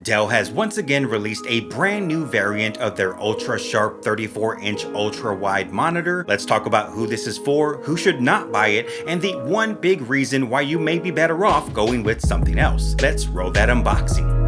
Dell has once again released a brand new variant of their UltraSharp 34-inch ultra-wide monitor. Let's talk about who this is for, who should not buy it, and the one big reason why you may be better off going with something else. Let's roll that unboxing.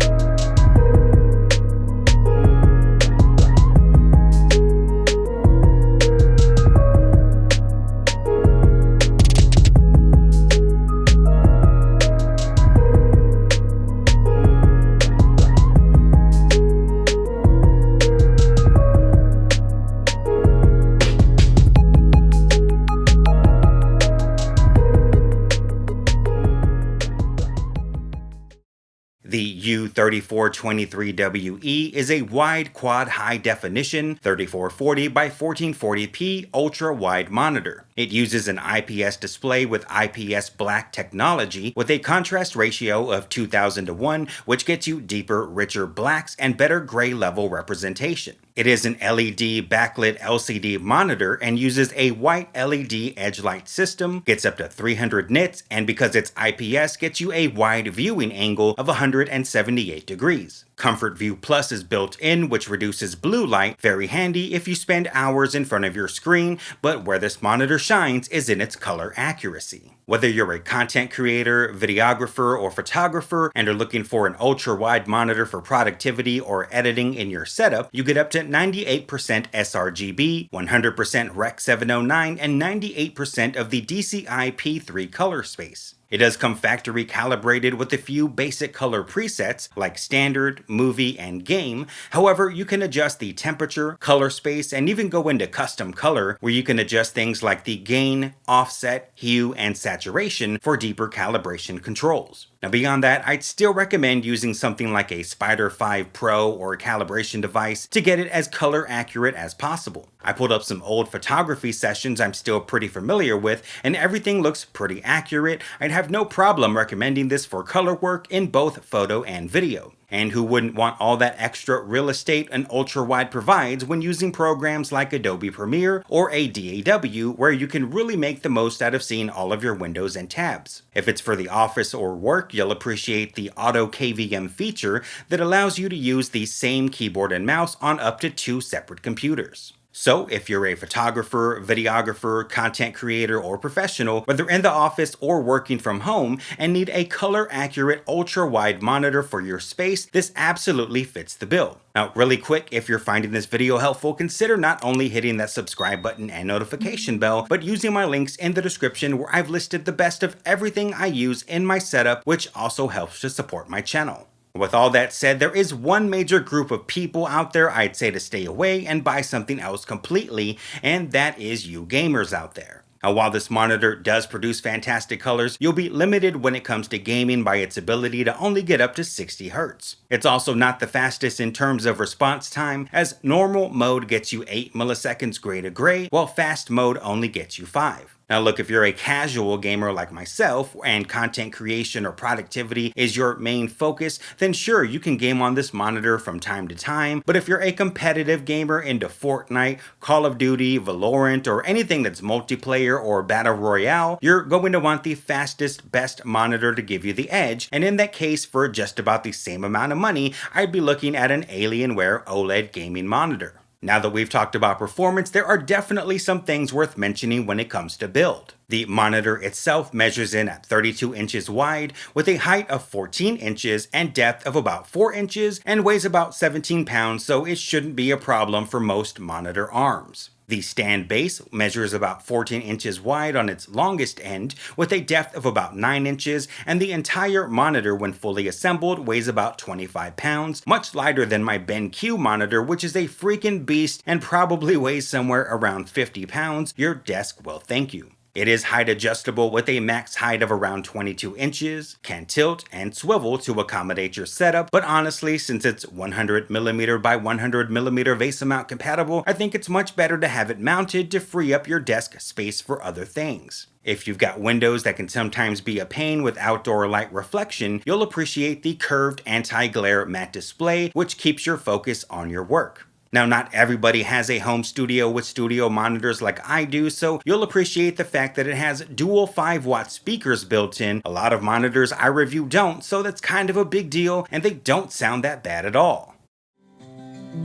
The U3423WE is a wide quad high definition 3440 by 1440p ultra wide monitor. It uses an IPS display with IPS black technology with a contrast ratio of 2000:1, which gets you deeper, richer blacks and better gray level representation. It is an LED backlit LCD monitor and uses a white LED edge light system, gets up to 300 nits, and because it's IPS gets you a wide viewing angle of 178 degrees. Comfort View Plus is built in, which reduces blue light, very handy if you spend hours in front of your screen, but where this monitor shines is in its color accuracy. Whether you're a content creator, videographer, or photographer and are looking for an ultra-wide monitor for productivity or editing in your setup, you get up to 98% sRGB, 100% Rec 709, and 98% of the DCI P3 color space. It does come factory calibrated with a few basic color presets like standard, movie, and game. However, you can adjust the temperature, color space, and even go into custom color where you can adjust things like the gain, offset, hue, and saturation for deeper calibration controls. Now beyond that, I'd still recommend using something like a Spider 5 Pro or a calibration device to get it as color accurate as possible. I pulled up some old photography sessions I'm still pretty familiar with, and everything looks pretty accurate. I'd have no problem recommending this for color work in both photo and video. And who wouldn't want all that extra real estate an ultra-wide provides when using programs like Adobe Premiere or a DAW, where you can really make the most out of seeing all of your windows and tabs. If it's for the office or work, you'll appreciate the Auto KVM feature that allows you to use the same keyboard and mouse on up to 2 separate computers. So if you're a photographer, videographer, content creator, or professional, whether in the office or working from home, and need a color-accurate ultra-wide monitor for your space, this absolutely fits the bill. Now, really quick, if you're finding this video helpful, consider not only hitting that subscribe button and notification bell, but using my links in the description where I've listed the best of everything I use in my setup, which also helps to support my channel. With all that said, there is one major group of people out there I'd say to stay away and buy something else completely, and that is you gamers out there. Now, while this monitor does produce fantastic colors, you'll be limited when it comes to gaming by its ability to only get up to 60 Hz. It's also not the fastest in terms of response time, as normal mode gets you 8 milliseconds gray to gray, while fast mode only gets you 5. Now look, if you're a casual gamer like myself and content creation or productivity is your main focus, then sure, you can game on this monitor from time to time. But if you're a competitive gamer into Fortnite, Call of Duty, Valorant, or anything that's multiplayer or battle royale, you're going to want the fastest, best monitor to give you the edge. And in that case, for just about the same amount of money, I'd be looking at an Alienware OLED gaming monitor. Now that we've talked about performance, there are definitely some things worth mentioning when it comes to build. The monitor itself measures in at 32 inches wide with a height of 14 inches and depth of about 4 inches and weighs about 17 pounds, so it shouldn't be a problem for most monitor arms. The stand base measures about 14 inches wide on its longest end with a depth of about 9 inches, and the entire monitor when fully assembled weighs about 25 pounds, much lighter than my BenQ monitor, which is a freaking beast and probably weighs somewhere around 50 pounds. Your desk will thank you. It is height adjustable with a max height of around 22 inches, can tilt and swivel to accommodate your setup, but honestly, since it's 100mm by 100mm VESA mount compatible, I think it's much better to have it mounted to free up your desk space for other things. If you've got windows that can sometimes be a pain with outdoor light reflection, you'll appreciate the curved anti-glare matte display, which keeps your focus on your work. Now, not everybody has a home studio with studio monitors like I do, so you'll appreciate the fact that it has dual 5-watt speakers built in. A lot of monitors I review don't, so that's kind of a big deal, and they don't sound that bad at all.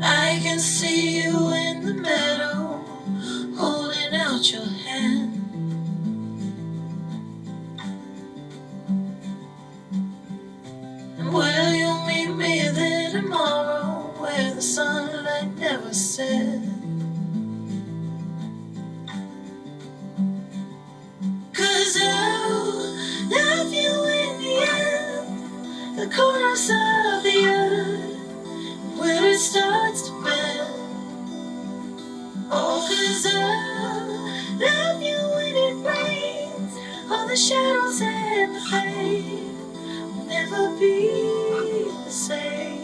I can see you in the meadow, holding out your hand. And will you meet me there tomorrow, where the sunlight never set? 'Cause I'll love you in the end, the corners of the earth, where it starts to bend. Oh, 'cause I'll love you when it rains, all the shadows and the pain will never be the same.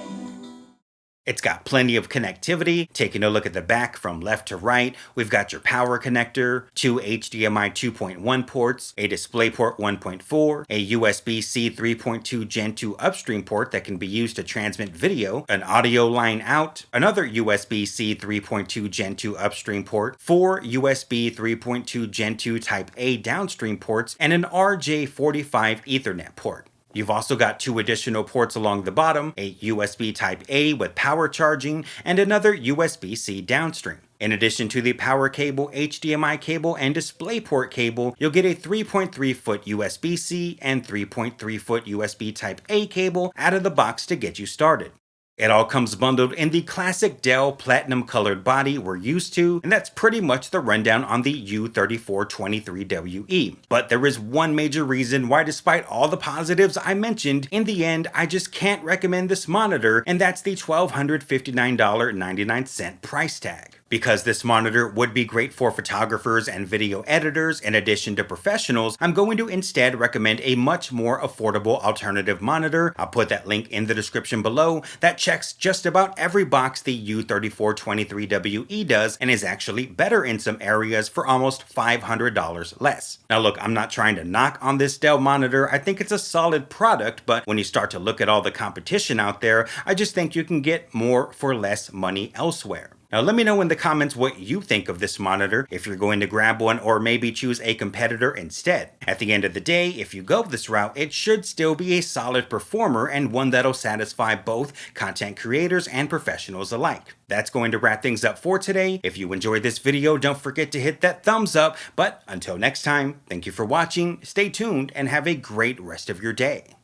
It's got plenty of connectivity. Taking a look at the back from left to right, we've got your power connector, 2 HDMI 2.1 ports, a DisplayPort 1.4, a USB-C 3.2 Gen 2 upstream port that can be used to transmit video, an audio line out, another USB-C 3.2 Gen 2 upstream port, 4 USB 3.2 Gen 2 Type A downstream ports, and an RJ45 Ethernet port. You've also got 2 additional ports along the bottom, a USB Type A with power charging, and another USB-C downstream. In addition to the power cable, HDMI cable, and DisplayPort cable, you'll get a 3.3-foot USB-C and 3.3-foot USB Type A cable out of the box to get you started. It all comes bundled in the classic Dell platinum colored body we're used to, and that's pretty much the rundown on the U3423WE. But there is one major reason why, despite all the positives I mentioned, in the end I just can't recommend this monitor, and that's the $1,259.99 price tag. Because this monitor would be great for photographers and video editors in addition to professionals, I'm going to instead recommend a much more affordable alternative monitor. I'll put that link in the description below that checks just about every box the U3423WE does and is actually better in some areas for almost $500 less. Now look, I'm not trying to knock on this Dell monitor. I think it's a solid product, but when you start to look at all the competition out there, I just think you can get more for less money elsewhere. Now let me know in the comments what you think of this monitor, if you're going to grab one or maybe choose a competitor instead. At the end of the day, if you go this route, it should still be a solid performer and one that'll satisfy both content creators and professionals alike. That's going to wrap things up for today. If you enjoyed this video, don't forget to hit that thumbs up. But until next time, thank you for watching, stay tuned, and have a great rest of your day.